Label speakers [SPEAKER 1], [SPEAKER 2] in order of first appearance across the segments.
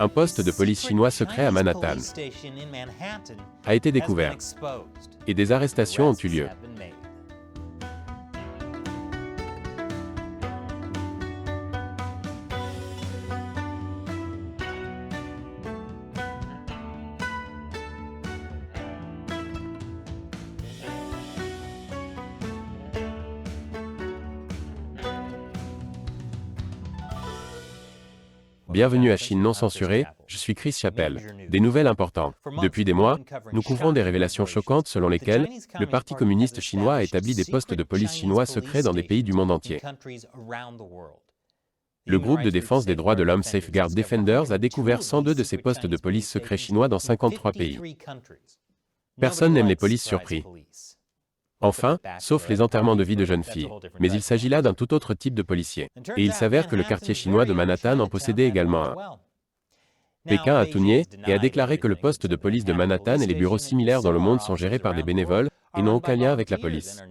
[SPEAKER 1] Un poste de police chinois secret à Manhattan a été découvert et des arrestations ont eu lieu. Bienvenue à Chine non censurée, je suis Chris Chappell. Des nouvelles importantes. Depuis des mois, nous couvrons des révélations choquantes selon lesquelles le Parti communiste chinois a établi des postes de police chinois secrets dans des pays du monde entier. Le groupe de défense des droits de l'homme Safeguard Defenders a découvert 102 de ces postes de police secrets chinois dans 53 pays. Personne n'aime les polices surpris. Enfin, sauf les enterrements de vie de jeunes filles. Mais il s'agit là d'un tout autre type de policier. Et il s'avère que le quartier chinois de Manhattan en possédait également un. Pékin a tout nié et a déclaré que le poste de police de Manhattan et les bureaux similaires dans le monde sont gérés par des bénévoles et n'ont aucun lien avec la police.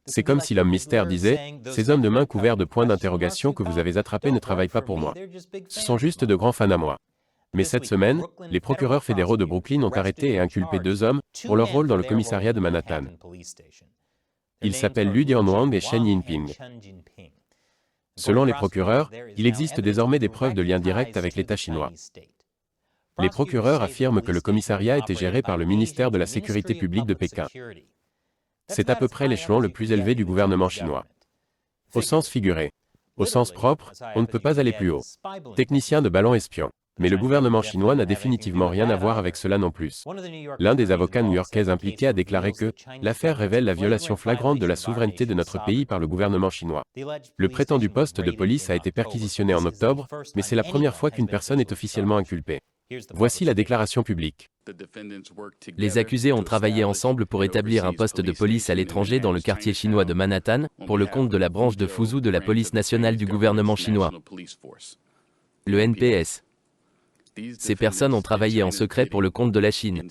[SPEAKER 1] C'est comme si l'homme mystère disait « Ces hommes de main couverts de points d'interrogation que vous avez attrapés ne travaillent pas pour moi. Ce sont juste de grands fans à moi. » Mais cette semaine, les procureurs fédéraux de Brooklyn ont arrêté et inculpé 2 hommes pour leur rôle dans le commissariat de Manhattan. Ils s'appellent Lu Dianwang et Shen Yinping. Selon les procureurs, il existe désormais des preuves de lien direct avec l'État chinois. Les procureurs affirment que le commissariat était géré par le ministère de la Sécurité publique de Pékin. C'est à peu près l'échelon le plus élevé du gouvernement chinois. Au sens figuré. Au sens propre, on ne peut pas aller plus haut. Technicien de ballon espion. Mais le gouvernement chinois n'a définitivement rien à voir avec cela non plus. L'un des avocats new-yorkais impliqués a déclaré que l'affaire révèle la violation flagrante de la souveraineté de notre pays par le gouvernement chinois. Le prétendu poste de police a été perquisitionné en octobre, mais c'est la première fois qu'une personne est officiellement inculpée. Voici la déclaration publique.
[SPEAKER 2] Les accusés ont travaillé ensemble pour établir un poste de police à l'étranger dans le quartier chinois de Manhattan, pour le compte de la branche de Fuzhou de la police nationale du gouvernement chinois. Le NPS. Ces personnes ont travaillé en secret pour le compte de la Chine.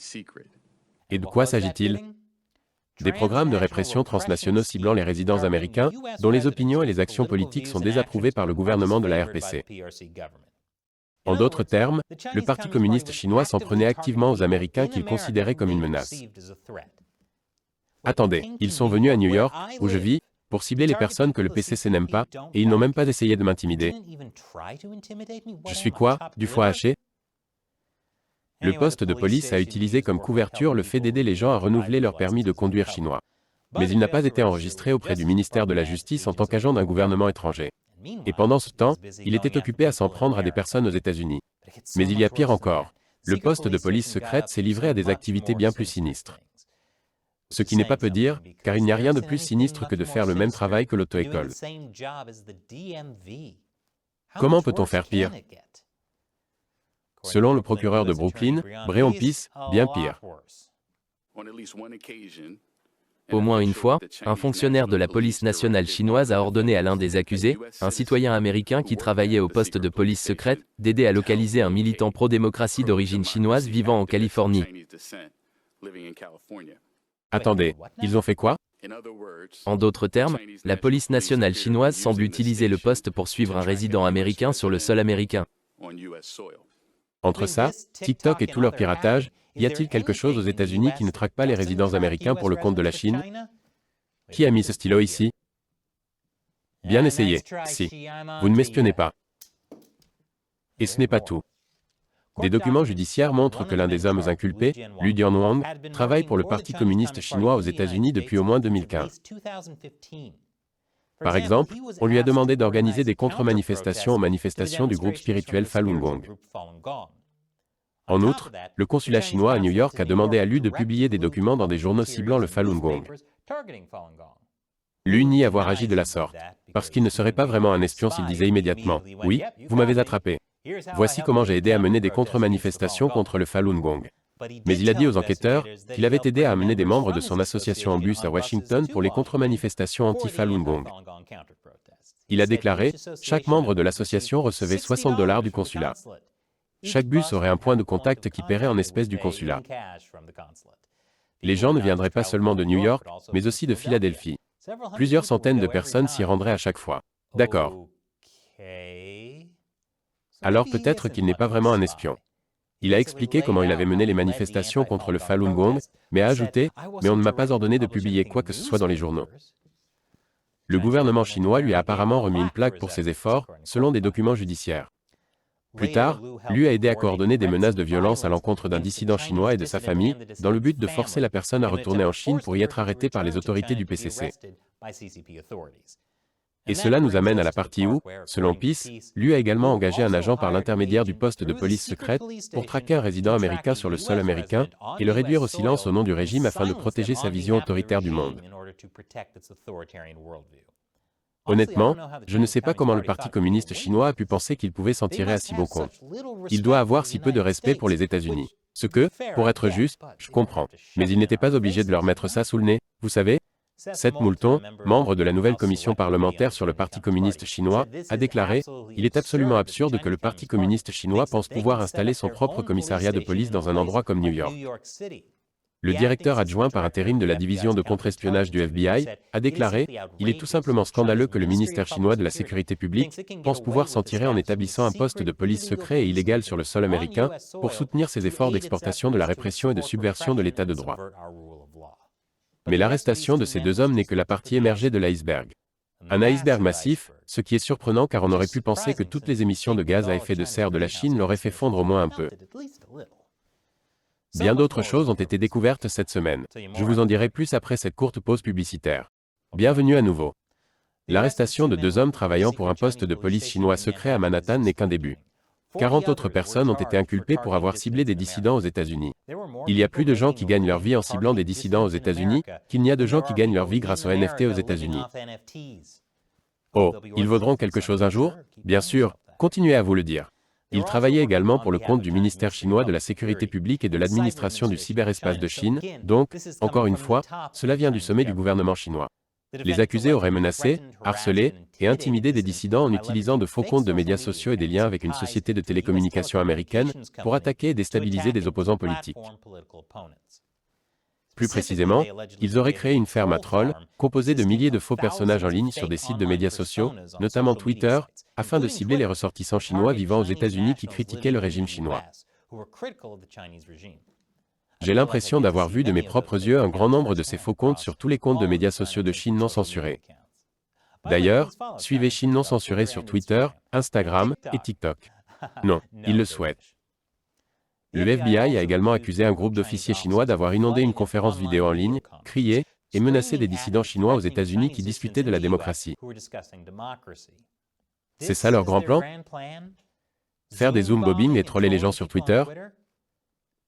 [SPEAKER 1] Et de quoi s'agit-il? Des programmes de répression transnationaux ciblant les résidents américains, dont les opinions et les actions politiques sont désapprouvées par le gouvernement de la RPC. En d'autres termes, le Parti communiste chinois s'en prenait activement aux Américains qu'il considérait comme une menace. Attendez, ils sont venus à New York, où je vis, pour cibler les personnes que le PCC n'aime pas, et ils n'ont même pas essayé de m'intimider. Je suis quoi, du foie haché? Le poste de police a utilisé comme couverture le fait d'aider les gens à renouveler leur permis de conduire chinois. Mais il n'a pas été enregistré auprès du ministère de la Justice en tant qu'agent d'un gouvernement étranger. Et pendant ce temps, il était occupé à s'en prendre à des personnes aux États-Unis. Mais il y a pire encore. Le poste de police secrète s'est livré à des activités bien plus sinistres. Ce qui n'est pas peu dire, car il n'y a rien de plus sinistre que de faire le même travail que l'auto-école. Comment peut-on faire pire? Selon le procureur de Brooklyn, Breon Peace, bien pire.
[SPEAKER 2] Au moins une fois, un fonctionnaire de la police nationale chinoise a ordonné à l'un des accusés, un citoyen américain qui travaillait au poste de police secrète, d'aider à localiser un militant pro-démocratie d'origine chinoise vivant en Californie.
[SPEAKER 1] Attendez, ils ont fait quoi?
[SPEAKER 2] En d'autres termes, la police nationale chinoise semble utiliser le poste pour suivre un résident américain sur le sol américain.
[SPEAKER 1] Entre ça, TikTok et tout leur piratage, y a-t-il quelque chose aux États-Unis qui ne traque pas les résidents américains pour le compte de la Chine? Qui a mis ce stylo ici? Bien essayé, si. Vous ne m'espionnez pas. Et ce n'est pas tout. Des documents judiciaires montrent que l'un des hommes inculpés, Lu Dianwang, travaille pour le Parti communiste chinois aux États-Unis depuis au moins 2015. Par exemple, on lui a demandé d'organiser des contre-manifestations aux manifestations du groupe spirituel Falun Gong. En outre, le consulat chinois à New York a demandé à Lu de publier des documents dans des journaux ciblant le Falun Gong. Lu nie avoir agi de la sorte, parce qu'il ne serait pas vraiment un espion s'il disait immédiatement « Oui, vous m'avez attrapé. Voici comment j'ai aidé à mener des contre-manifestations contre le Falun Gong. » Mais il a dit aux enquêteurs qu'il avait aidé à amener des membres de son association en bus à Washington pour les contre-manifestations anti-Falun Gong. Il a déclaré « Chaque membre de l'association recevait $60 du consulat. Chaque bus aurait un point de contact qui paierait en espèces du consulat. Les gens ne viendraient pas seulement de New York, mais aussi de Philadelphie. Plusieurs centaines de personnes s'y rendraient à chaque fois. D'accord. Alors peut-être qu'il n'est pas vraiment un espion. Il a expliqué comment il avait mené les manifestations contre le Falun Gong, mais a ajouté « Mais on ne m'a pas ordonné de publier quoi que ce soit dans les journaux ». Le gouvernement chinois lui a apparemment remis une plaque pour ses efforts, selon des documents judiciaires. Plus tard, Liu a aidé à coordonner des menaces de violence à l'encontre d'un dissident chinois et de sa famille, dans le but de forcer la personne à retourner en Chine pour y être arrêtée par les autorités du PCC. Et cela nous amène à la partie où, selon PIS, Liu a également engagé un agent par l'intermédiaire du poste de police secrète pour traquer un résident américain sur le sol américain et le réduire au silence au nom du régime afin de protéger sa vision autoritaire du monde. Honnêtement, je ne sais pas comment le Parti communiste chinois a pu penser qu'il pouvait s'en tirer à si bon compte. Il doit avoir si peu de respect pour les États-Unis. Ce que, pour être juste, je comprends. Mais il n'était pas obligé de leur mettre ça sous le nez, vous savez? Seth Moulton, membre de la nouvelle commission parlementaire sur le Parti communiste chinois, a déclaré « Il est absolument absurde que le Parti communiste chinois pense pouvoir installer son propre commissariat de police dans un endroit comme New York. » Le directeur adjoint par intérim de la division de contre-espionnage du FBI a déclaré « Il est tout simplement scandaleux que le ministère chinois de la Sécurité publique pense pouvoir s'en tirer en établissant un poste de police secret et illégal sur le sol américain pour soutenir ses efforts d'exportation de la répression et de subversion de l'état de droit. » Mais l'arrestation de ces deux hommes n'est que la partie émergée de l'iceberg. Un iceberg massif, ce qui est surprenant car on aurait pu penser que toutes les émissions de gaz à effet de serre de la Chine l'auraient fait fondre au moins un peu. Bien d'autres choses ont été découvertes cette semaine. Je vous en dirai plus après cette courte pause publicitaire. Bienvenue à nouveau. L'arrestation de deux hommes travaillant pour un poste de police chinois secret à Manhattan n'est qu'un début. 40 autres personnes ont été inculpées pour avoir ciblé des dissidents aux États-Unis. Il y a plus de gens qui gagnent leur vie en ciblant des dissidents aux États-Unis qu'il n'y a de gens qui gagnent leur vie grâce aux NFT aux États-Unis. Oh, ils vaudront quelque chose un jour? Bien sûr, continuez à vous le dire. Ils travaillaient également pour le compte du ministère chinois de la Sécurité publique et de l'administration du cyberespace de Chine, donc, encore une fois, cela vient du sommet du gouvernement chinois. Les accusés auraient menacé, harcelé et intimidé des dissidents en utilisant de faux comptes de médias sociaux et des liens avec une société de télécommunications américaine pour attaquer et déstabiliser des opposants politiques. Plus précisément, ils auraient créé une ferme à trolls, composée de milliers de faux personnages en ligne sur des sites de médias sociaux, notamment Twitter, afin de cibler les ressortissants chinois vivant aux États-Unis qui critiquaient le régime chinois. J'ai l'impression d'avoir vu de mes propres yeux un grand nombre de ces faux comptes sur tous les comptes de médias sociaux de Chine non censurés. D'ailleurs, suivez Chine non censurée sur Twitter, Instagram et TikTok. Non, ils le souhaitent. Le FBI a également accusé un groupe d'officiers chinois d'avoir inondé une conférence vidéo en ligne, crié et menacé des dissidents chinois aux États-Unis qui discutaient de la démocratie. C'est ça leur grand plan? Faire des zoom bobbing et troller les gens sur Twitter?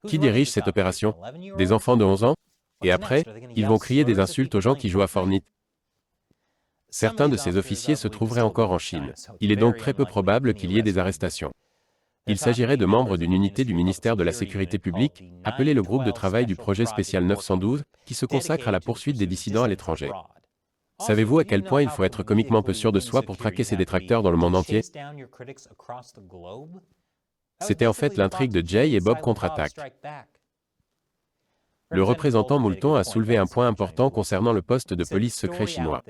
[SPEAKER 1] Qui dirige cette opération? Des enfants de 11 ans? Et après, ils vont crier des insultes aux gens qui jouent à Fortnite. Certains de ces officiers se trouveraient encore en Chine. Il est donc très peu probable qu'il y ait des arrestations. Il s'agirait de membres d'une unité du ministère de la Sécurité publique, appelée le groupe de travail du projet spécial 912, qui se consacre à la poursuite des dissidents à l'étranger. Savez-vous à quel point il faut être comiquement peu sûr de soi pour traquer ses détracteurs dans le monde entier? C'était en fait l'intrigue de Jay et Bob contre-attaque. Le représentant Moulton a soulevé un point important concernant le poste de police secret chinois.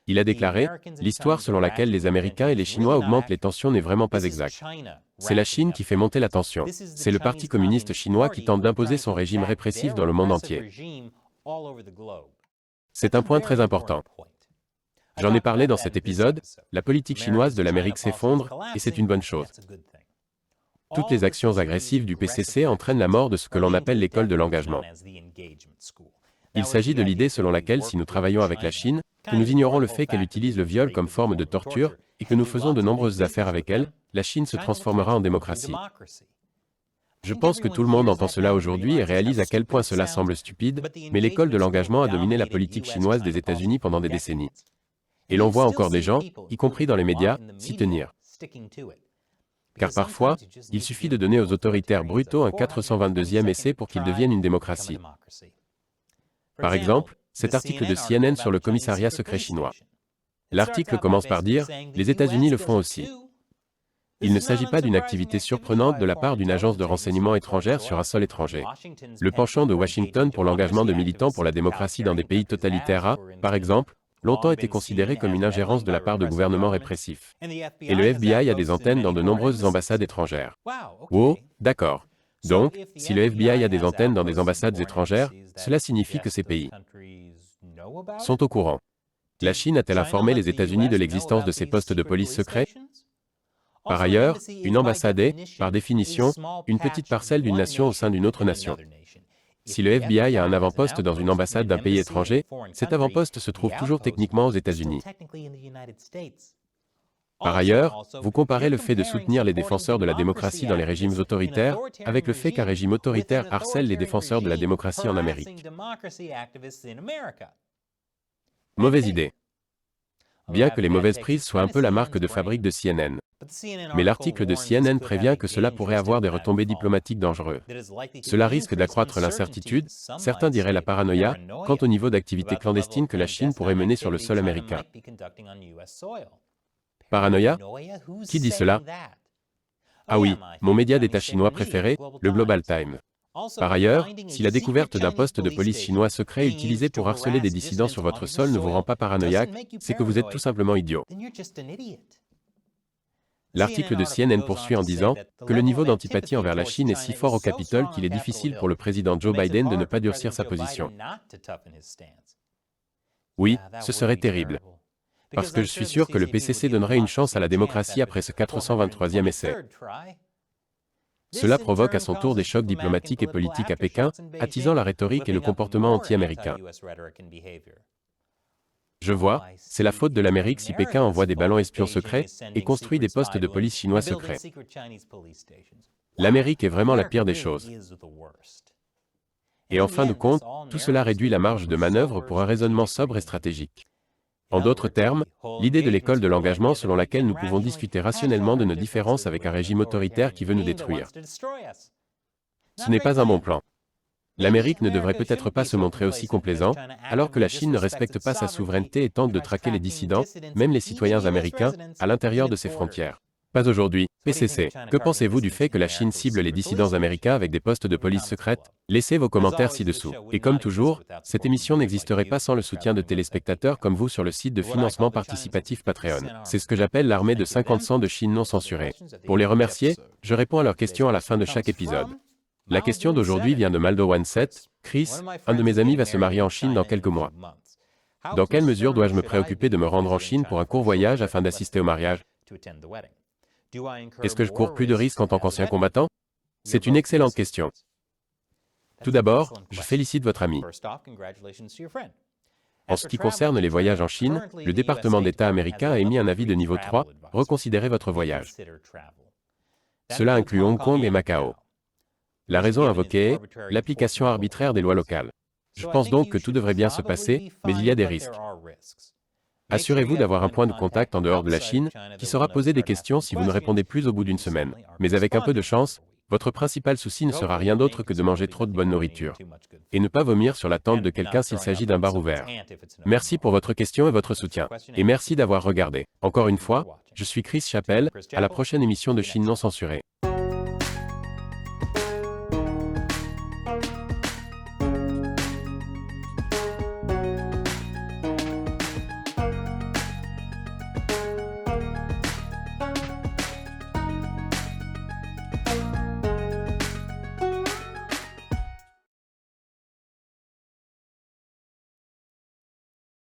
[SPEAKER 1] Il a déclaré « L'histoire selon laquelle les Américains et les Chinois augmentent les tensions n'est vraiment pas exacte. C'est la Chine qui fait monter la tension. C'est le Parti communiste chinois qui tente d'imposer son régime répressif dans le monde entier. » C'est un point très important. J'en ai parlé dans cet épisode, la politique chinoise de l'Amérique s'effondre, et c'est une bonne chose. Toutes les actions agressives du PCC entraînent la mort de ce que l'on appelle l'école de l'engagement. Il s'agit de l'idée selon laquelle si nous travaillons avec la Chine, que nous ignorons le fait qu'elle utilise le viol comme forme de torture, et que nous faisons de nombreuses affaires avec elle, la Chine se transformera en démocratie. Je pense que tout le monde entend cela aujourd'hui et réalise à quel point cela semble stupide, mais l'école de l'engagement a dominé la politique chinoise des États-Unis pendant des décennies. Et l'on voit encore des gens, y compris dans les médias, s'y tenir. Car parfois, il suffit de donner aux autoritaires brutaux un 422e essai pour qu'ils deviennent une démocratie. Par exemple, cet article de CNN sur le commissariat secret chinois. L'article commence par dire « Les États-Unis le font aussi ». Il ne s'agit pas d'une activité surprenante de la part d'une agence de renseignement étrangère sur un sol étranger. Le penchant de Washington pour l'engagement de militants pour la démocratie dans des pays totalitaires a, par exemple, longtemps été considéré comme une ingérence de la part de gouvernements répressifs. Et le FBI a des antennes dans de nombreuses ambassades étrangères. Wow, d'accord. Donc, si le FBI a des antennes dans des ambassades étrangères, cela signifie que ces pays sont au courant. La Chine a-t-elle informé les États-Unis de l'existence de ces postes de police secrets? Par ailleurs, une ambassade est, par définition, une petite parcelle d'une nation au sein d'une autre nation. Si le FBI a un avant-poste dans une ambassade d'un pays étranger, cet avant-poste se trouve toujours techniquement aux États-Unis. Par ailleurs, vous comparez le fait de soutenir les défenseurs de la démocratie dans les régimes autoritaires avec le fait qu'un régime autoritaire harcèle les défenseurs de la démocratie en Amérique. Mauvaise idée. Bien que les mauvaises prises soient un peu la marque de fabrique de CNN. Mais l'article de CNN prévient que cela pourrait avoir des retombées diplomatiques dangereuses. Cela risque d'accroître l'incertitude, certains diraient la paranoïa, quant au niveau d'activité clandestine que la Chine pourrait mener sur le sol américain. Paranoïa? Qui dit cela? Ah oui, mon média d'État chinois préféré, le Global Times. Par ailleurs, si la découverte d'un poste de police chinois secret utilisé pour harceler des dissidents sur votre sol ne vous rend pas paranoïaque, c'est que vous êtes tout simplement idiot. L'article de CNN poursuit en disant que le niveau d'antipathie envers la Chine est si fort au Capitole qu'il est difficile pour le président Joe Biden de ne pas durcir sa position. Oui, ce serait terrible. Parce que je suis sûr que le PCC donnerait une chance à la démocratie après ce 423e essai. Cela provoque à son tour des chocs diplomatiques et politiques à Pékin, attisant la rhétorique et le comportement anti-américain. Je vois, c'est la faute de l'Amérique si Pékin envoie des ballons espions secrets et construit des postes de police chinois secrets. L'Amérique est vraiment la pire des choses. Et en fin de compte, tout cela réduit la marge de manœuvre pour un raisonnement sobre et stratégique. En d'autres termes, l'idée de l'école de l'engagement selon laquelle nous pouvons discuter rationnellement de nos différences avec un régime autoritaire qui veut nous détruire. Ce n'est pas un bon plan. L'Amérique ne devrait peut-être pas se montrer aussi complaisant, alors que la Chine ne respecte pas sa souveraineté et tente de traquer les dissidents, même les citoyens américains, à l'intérieur de ses frontières. Pas aujourd'hui. PCC, que pensez-vous du fait que la Chine cible les dissidents américains avec des postes de police secrète? Laissez vos commentaires ci-dessous. Et comme toujours, cette émission n'existerait pas sans le soutien de téléspectateurs comme vous sur le site de financement participatif Patreon. C'est ce que j'appelle l'armée de 50 cents de Chine non censurée. Pour les remercier, je réponds à leurs questions à la fin de chaque épisode. La question d'aujourd'hui vient de Maldo17. Chris, un de mes amis va se marier en Chine dans quelques mois. Dans quelle mesure dois-je me préoccuper de me rendre en Chine pour un court voyage afin d'assister au mariage? Est-ce que je cours plus de risques en tant qu'ancien combattant? C'est une excellente question. Tout d'abord, je félicite votre ami. En ce qui concerne les voyages en Chine, le département d'État américain a émis un avis de niveau 3, reconsidérez votre voyage. Cela inclut Hong Kong et Macao. La raison invoquée est l'application arbitraire des lois locales. Je pense donc que tout devrait bien se passer, mais il y a des risques. Assurez-vous d'avoir un point de contact en dehors de la Chine, qui saura poser des questions si vous ne répondez plus au bout d'une semaine. Mais avec un peu de chance, votre principal souci ne sera rien d'autre que de manger trop de bonne nourriture. Et ne pas vomir sur la tente de quelqu'un s'il s'agit d'un bar ouvert. Merci pour votre question et votre soutien. Et merci d'avoir regardé. Encore une fois, je suis Chris Chappell, à la prochaine émission de Chine non censurée.